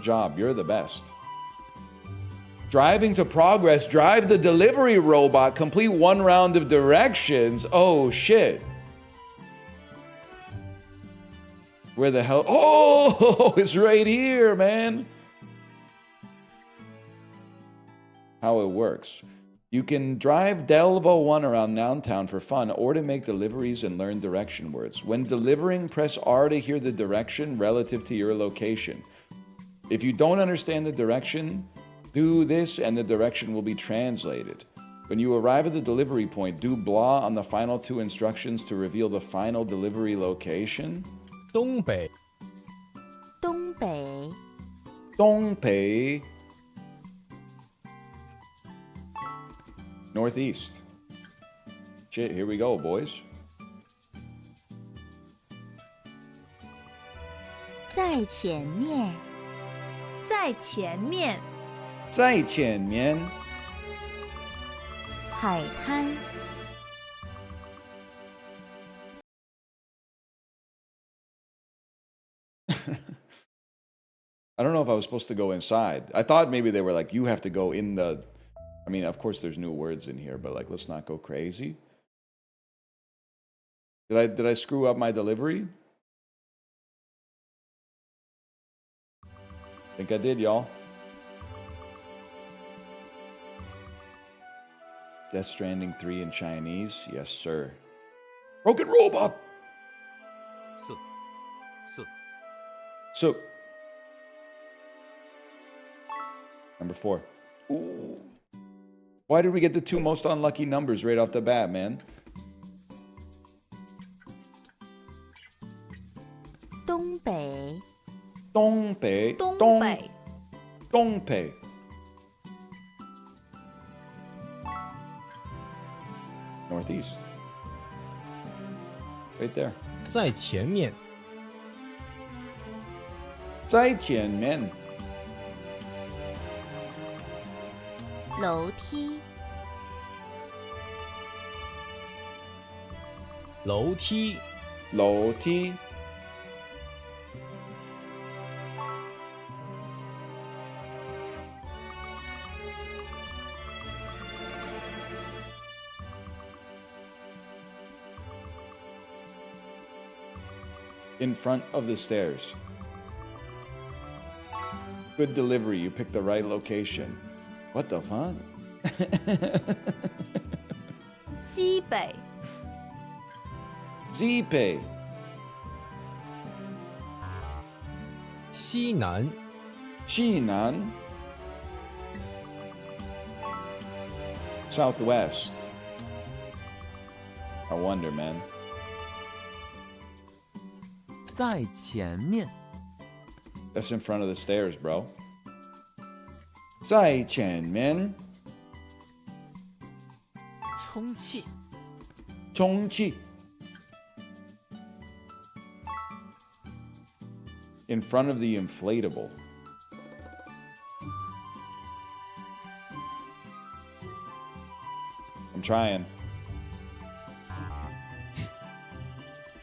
job. You're the best. Driving to progress. Drive the delivery robot. Complete 1 round of directions. Oh, shit. Where the hell? Oh, it's right here, man. How it works. You can drive Delvo 1 around Noun Town for fun or to make deliveries and learn direction words. When delivering, press R to hear the direction relative to your location. If you don't understand the direction, do this and the direction will be translated. When you arrive at the delivery point, do blah on the final 2 instructions to reveal the final delivery location. 东北东北东北 Northeast. Shit, here we go, boys. 在前面在前面在前面海滩 I don't know if I was supposed to go inside. I thought maybe they were like, you have to go in the... I mean, of course there's new words in here, but like, let's not go crazy. Did I screw up my delivery? I think I did, y'all. Death Stranding 3 in Chinese? Yes, sir. Broken robot! So. Number 4. Ooh. Why did we get the 2 most unlucky numbers right off the bat, man? 东北东北东北东北 Northeast. Right there. 在前面在前面楼梯楼梯楼梯 In front of the stairs. Good delivery. You picked the right location. What the fuck? 西北 Zipe. 西南西南 Southwest. I wonder, man. 在前面 That's in front of the stairs, bro. 在前面充气充气 In front of the inflatable. I'm trying.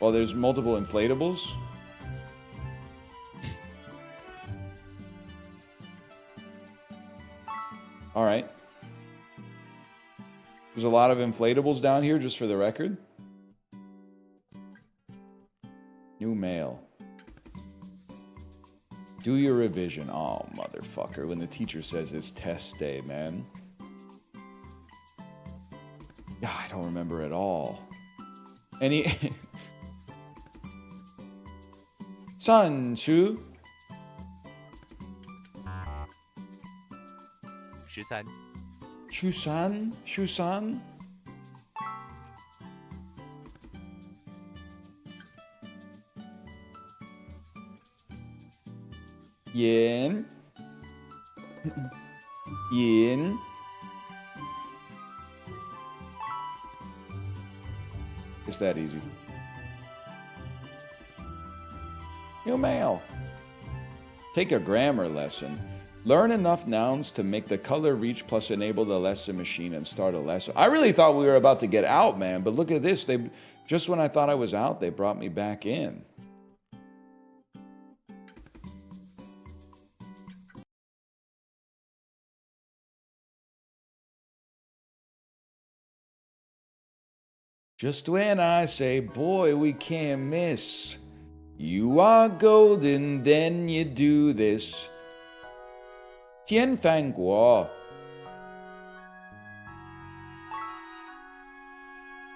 Well, there's multiple inflatables. All right. There's a lot of inflatables down here, just for the record. New mail. Do your revision. Oh, motherfucker. When the teacher says it's test day, man. Yeah, I don't remember at all. Any... 上去13去山去山盐盐 It's that easy. New mail. Take a grammar lesson. Learn enough nouns to make the color reach plus enable the lesson machine and start a lesson. I really thought we were about to get out, man, but look at this. They just when I thought I was out, they brought me back in. Just when I say, boy, we can't miss. You are golden, then you do this. 天翻国.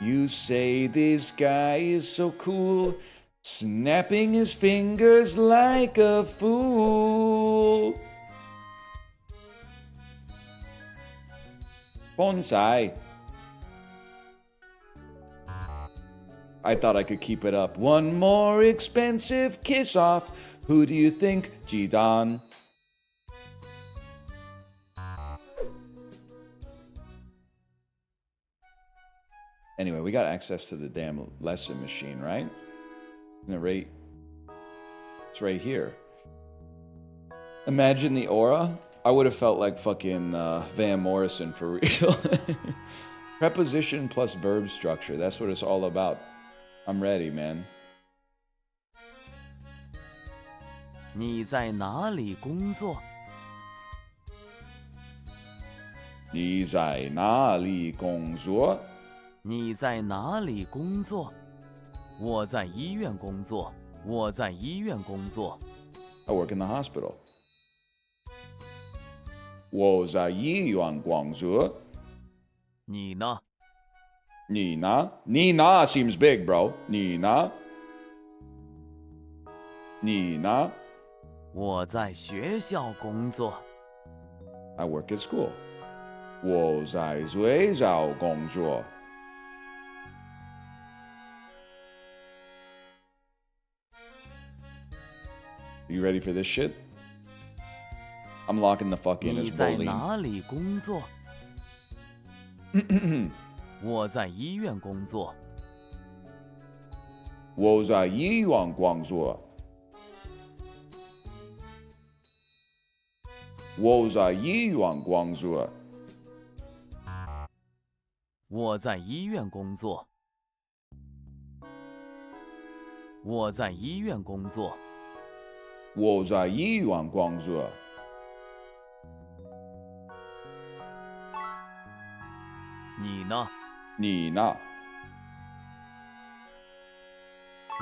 You say this guy is so cool, snapping his fingers like a fool. Bonsai. I thought I could keep it up. One more expensive kiss off. Who do you think? Jidan. Anyway, we got access to the damn lesson machine, right? Isn't it right? It's right here. Imagine the aura. I would have felt like fucking Van Morrison for real. Preposition plus verb structure. That's what it's all about. I'm ready, man. 你在哪里工作？你在哪里工作？你在哪里工作？我在医院工作。我在医院工作。I work in the hospital. 我在医院工作。你呢？你呢？你呢 seems big, bro. 你呢？你呢？我在学校工作。I work at school. 我在学校工作。You ready for this shit? I'm locking the fuck in 你 as 在 bowling. 哪里工作？我在医院工作。我在医院工作。我在医院工作。我在医院工作。我在医院工作。我在医院工作。你呢？你呢？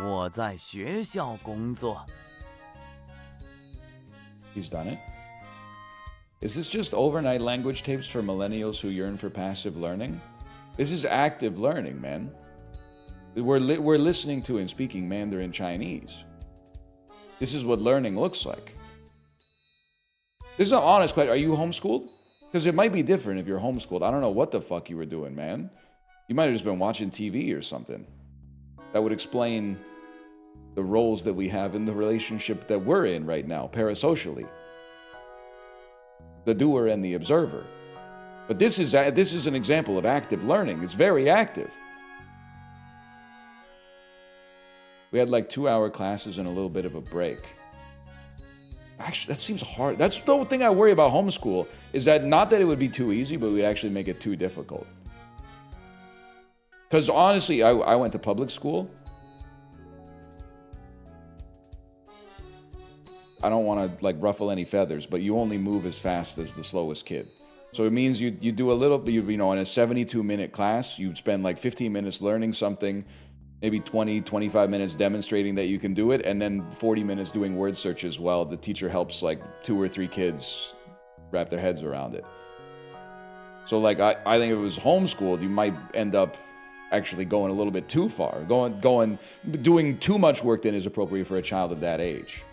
我在学校工作。 He's done it. Is this just overnight language tapes for millennials who yearn for passive learning? This is active learning, man. We're listening to and speaking Mandarin Chinese. This is what learning looks like. This is an honest question. Are you homeschooled? Because it might be different if you're homeschooled. I don't know what the fuck you were doing, man. You might have just been watching TV or something. That would explain the roles that we have in the relationship that we're in right now, parasocially. The doer and the observer. But this is an example of active learning. It's very active. We had like 2-hour classes and a little bit of a break. Actually, that seems hard. That's the thing I worry about homeschool, is that not that it would be too easy, but we'd actually make it too difficult. Because honestly, I went to public school. I don't want to like ruffle any feathers, but you only move as fast as the slowest kid. So it means you do a little bit, you know, in a 72-minute class, you'd spend like 15 minutes learning something, maybe 20, 25 minutes demonstrating that you can do it, and then 40 minutes doing word search as well. The teacher helps like 2 or 3 kids wrap their heads around it. So like I think if it was homeschooled, you might end up actually going a little bit too far. Doing too much work than is appropriate for a child of that age.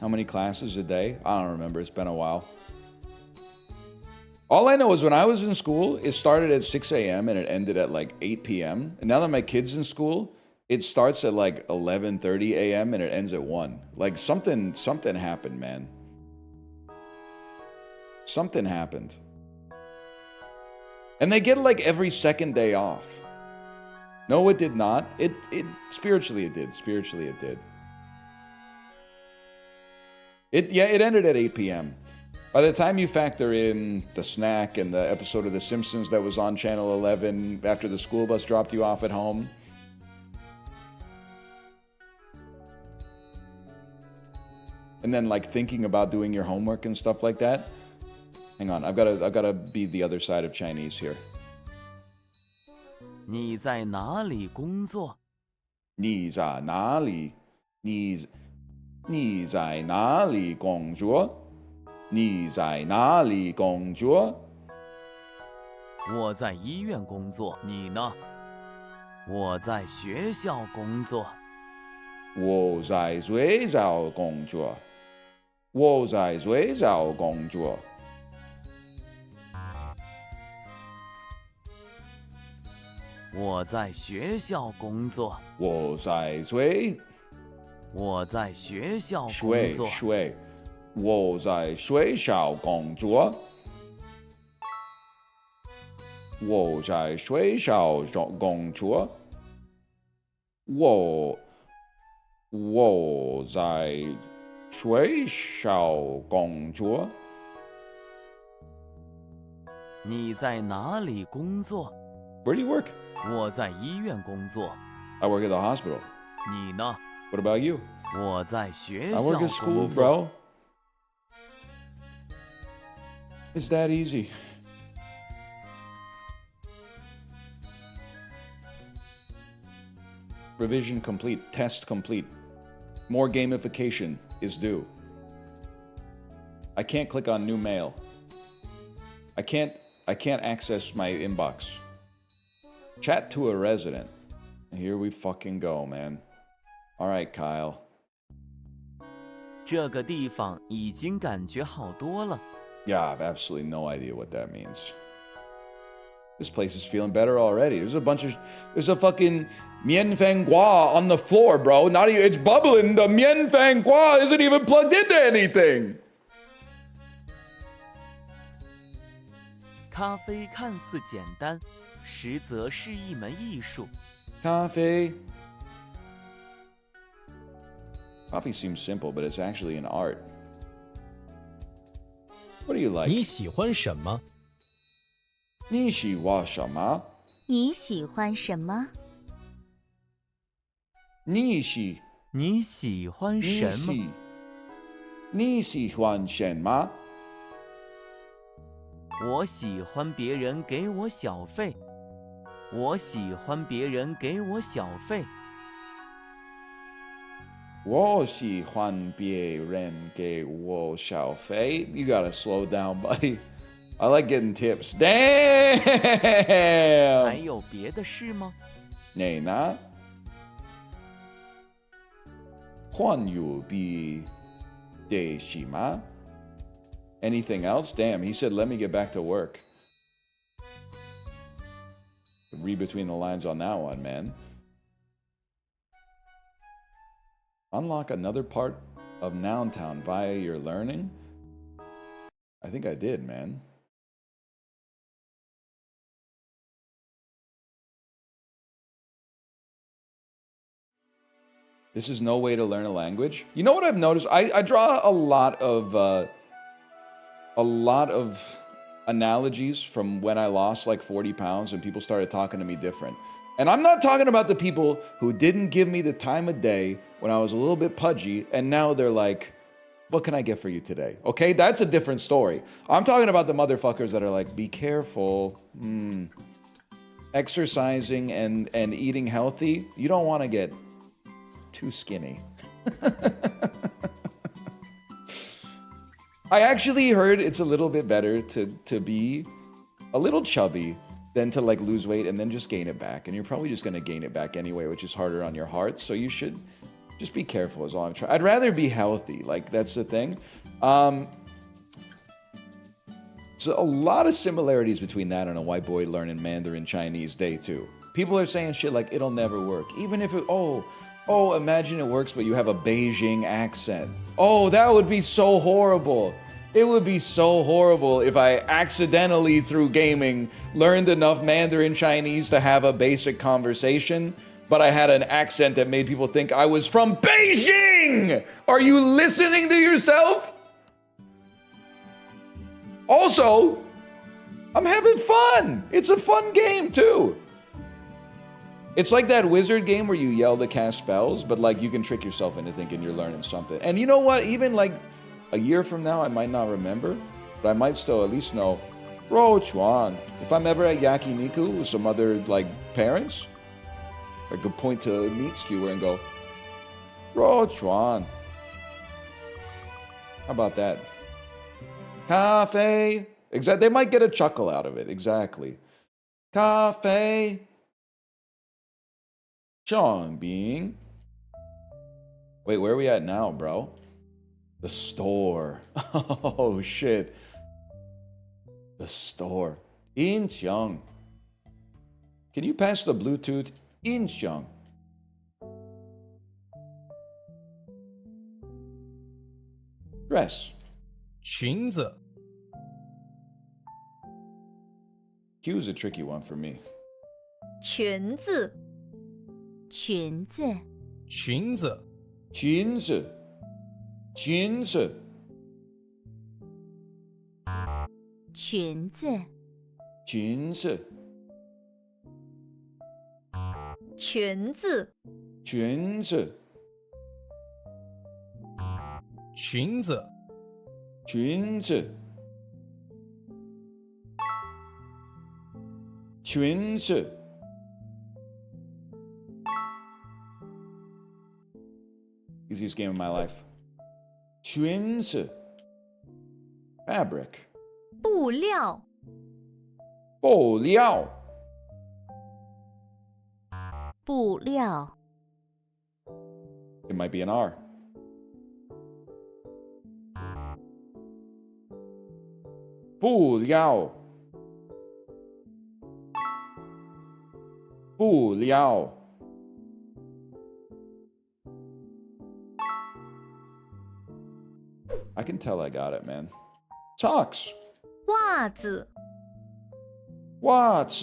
How many classes a day? I don't remember. It's been a while. All I know is when I was in school, it started at 6 a.m. and it ended at like 8 p.m. And now that my kid's in school, it starts at like 11:30 a.m. and it ends at 1. Like something happened, man. Something happened. And they get like every second day off. No, it did not. Spiritually it did. Spiritually it did. It ended at 8 p.m. By the time you factor in the snack and the episode of The Simpsons that was on Channel 11 after the school bus dropped you off at home, and then like thinking about doing your homework and stuff like that. Hang on, I've gotta be the other side of Chinese here. 你在哪里工作？你在哪里？你在哪里工作？你在哪里工作？我在医院工作。你呢？我在学校工作。我在学校工作。我在学校工作。我在学校工作。我在学我在学校工作。我在学校工作。我在学校工作。我在学校工作。你在哪里工作？ Where do you work? 我在医院工作。 I work at the hospital. 你呢？ What about you? 我在学 I 校 work at school, 工作。 bro. It's that easy. Revision complete. Test complete. More gamification is due. I can't click on new mail. I can't access my inbox. Chat to a resident. Here we fucking go, man. All right, Kyle. 这个地方已经感觉好多了。 Yeah, I have absolutely no idea what that means. This place is feeling better already. There's a fucking mian fang gua on the floor, bro. Not even, it's bubbling. The mian fang gua isn't even plugged into anything. 咖啡看似简单，实则是一门艺术。 Coffee seems simple, but it's actually an art. What do you like? 你喜欢什么？你喜欢什么？你喜欢什么？你喜你喜欢什么？你喜欢什么？我喜欢别人给我小费。我喜欢别人给我小费。我喜欢别人给我小费。You gotta slow down, buddy. I like getting tips. 还 Damn! 有别的事吗？你呢？还有别的事吗？ Anything else? Damn, he said, let me get back to work. Read between the lines on that one, man. Unlock another part of Noun Town via your learning? I think I did, man. This is no way to learn a language. You know what I've noticed? I draw a lot of analogies from when I lost like 40 pounds and people started talking to me different. And I'm not talking about the people who didn't give me the time of day when I was a little bit pudgy and now they're like, what can I get for you today? Okay, that's a different story. I'm talking about the motherfuckers that are like, be careful. Exercising and eating healthy, you don't want to get too skinny. I actually heard it's a little bit better to be a little chubby than to like lose weight and then just gain it back. And you're probably just going to gain it back anyway, which is harder on your heart. So you should just be careful is all I'm trying. I'd rather be healthy. Like that's the thing. So a lot of similarities between that and a white boy learning Mandarin Chinese day two. People are saying shit like it'll never work. Even if it, imagine it works, but you have a Beijing accent. Oh, that would be so horrible. It would be so horrible if I accidentally, through gaming, learned enough Mandarin Chinese to have a basic conversation, but I had an accent that made people think I was from Beijing! Are you listening to yourself? Also, I'm having fun. It's a fun game, too. It's like that wizard game where you yell to cast spells, but like you can trick yourself into thinking you're learning something. And you know what? Even like a year from now, I might not remember, but I might still at least know. Ro Chuan. If I'm ever at Yakiniku with some other like parents, I could point to a meat skewer and go, Ro Chuan. How about that? Cafe. Exactly. They might get a chuckle out of it. Exactly. Cafe. Changbing. Wait, where are we at now, bro? The store. Oh, shit. The store. Incheon. Can you pass the Bluetooth? Incheon. Dress. 裙子 Q is a tricky one for me. 裙子，裙子，裙子 Jeans. Jeans. 裙子， Jeans. 裙子， Jeans. 裙子 Jeans. Jeans. Easiest game of my life. Jeans. Fabric. 布料，布料. 布料， It might be an R.布料.布料. I can tell I got it, man. Socks. 袜子， What?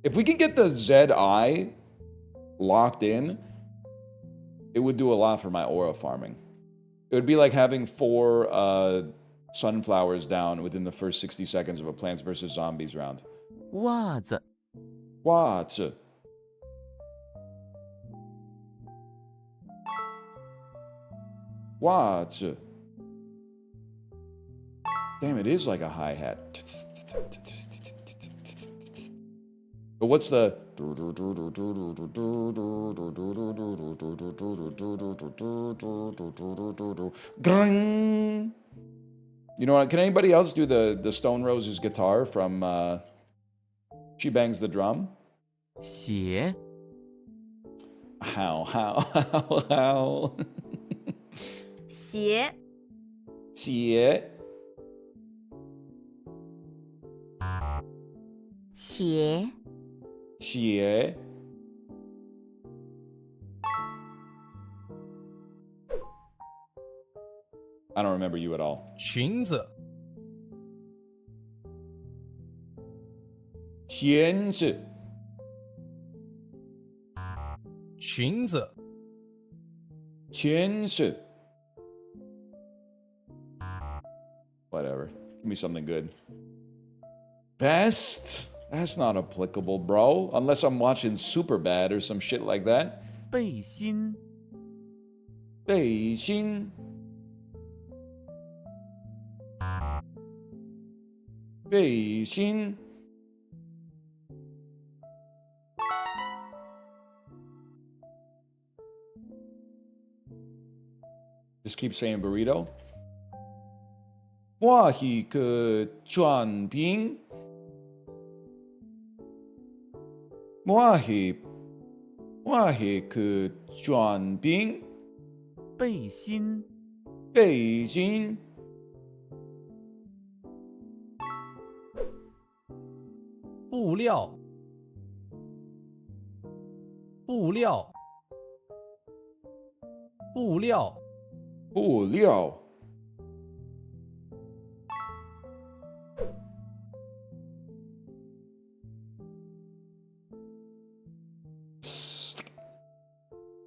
If we can get the ZI locked in, it would do a lot for my aura farming. It would be like having 4 sunflowers down within the first 60 seconds of a Plants vs. Zombies round. 袜子， What? What? Damn, it is like a hi-hat. But what's the... Gring! You know what? Can anybody else do the Stone Roses guitar from She Bangs the Drum? 鞋， How? 鞋，鞋鞋，鞋 I don't remember you at all. 裙子弦子裙子弦子 Whatever. Give me something good. Best? That's not applicable, bro. Unless I'm watching Superbad or some shit like that. 背心，背心背心 Just keep saying burrito. 我一个转兵，我一个转兵，背心，背心布料布料布料布料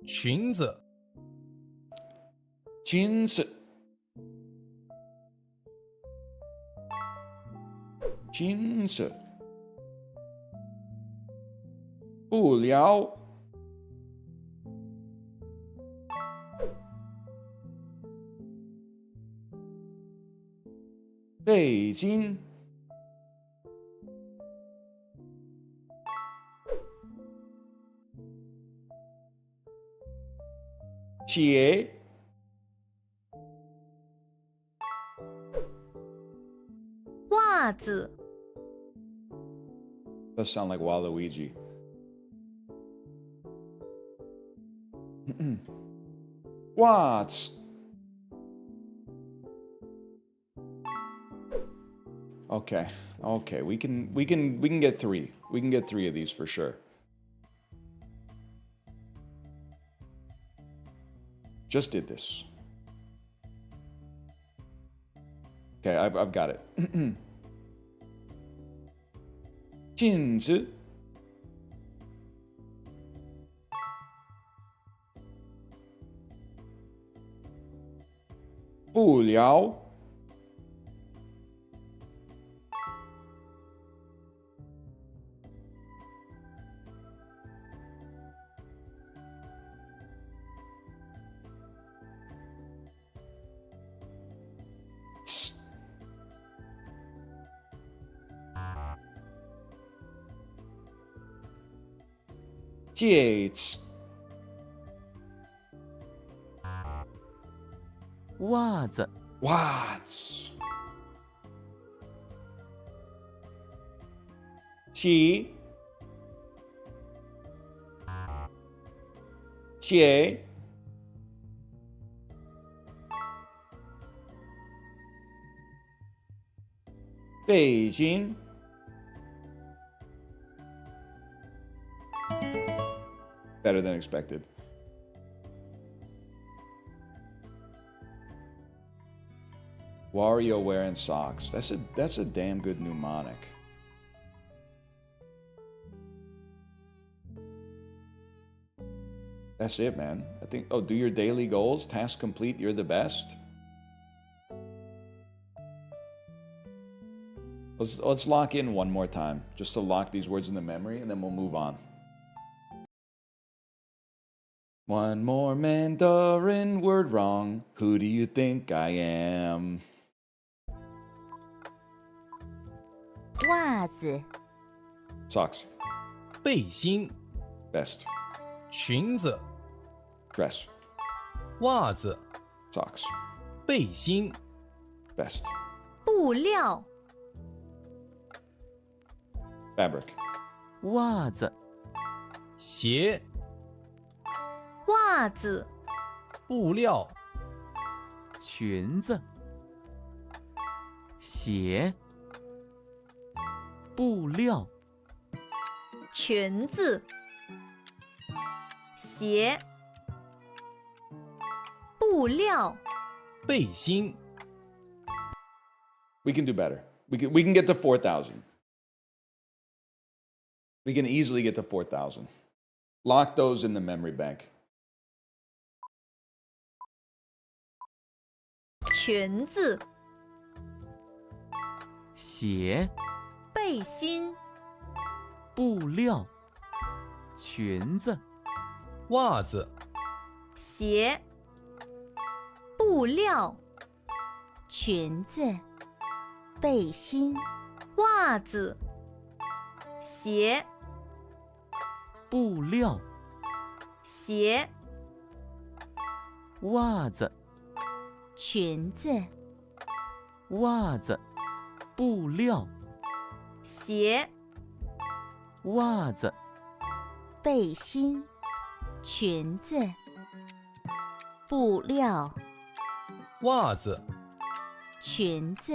裙子金子金子不聊。北京。鞋。袜子， Does sound like Waluigi. Watts. Okay. Okay, we can get 3. We can get 3 of these for sure. Just did this. Okay, I've got it. 镜子。不聊。戒指。袜子，袜子。洗。鞋。北京。Better than expected. Wario wearing socks. That's a damn good mnemonic. That's it, man. I think. Oh, do your daily goals. Task complete. You're the best. Let's lock in one more time, just to lock these words in the memory, and then we'll move on. One more Mandarin word wrong. Who do you think I am? 袜子、 Socks. 背心、 Best. 裙子、 Dress. 袜子、 Socks. 背心、 Best. 布料， Fabric. 袜子，鞋、袜子，布料、裙子，鞋，布料，裙子，鞋，布料，背心。 We can do better. We can get to 4,000. We can easily get to 4,000. Lock those in the memory bank. 裙子，鞋，背心，布料，裙子，袜子、鞋，布料，裙子、背心、袜子，鞋，布料，鞋，袜子，裙子、袜子，布料，鞋，袜子，背心、裙子、布料、袜子、裙子、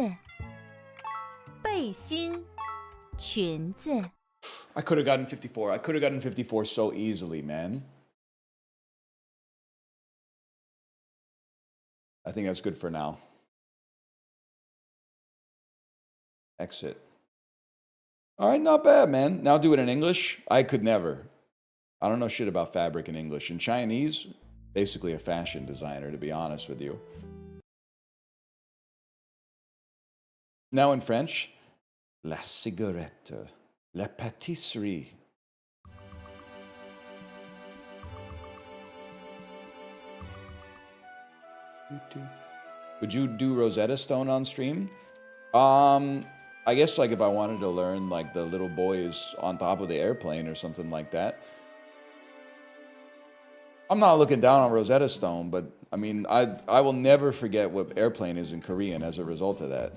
背心，裙子。 I could have gotten 54. I could have gotten 54 so easily, man. I think that's good for now. Exit. All right, not bad, man. Now do it in English. I could never. I don't know shit about fabric in English. In Chinese, basically a fashion designer, to be honest with you. Now in French, la cigarette, la pâtisserie. Would you do Rosetta Stone on stream? I guess like if I wanted to learn like the little boys on top of the airplane or something like that. I'm not looking down on Rosetta Stone, but I mean, I will never forget what airplane is in Korean as a result of that.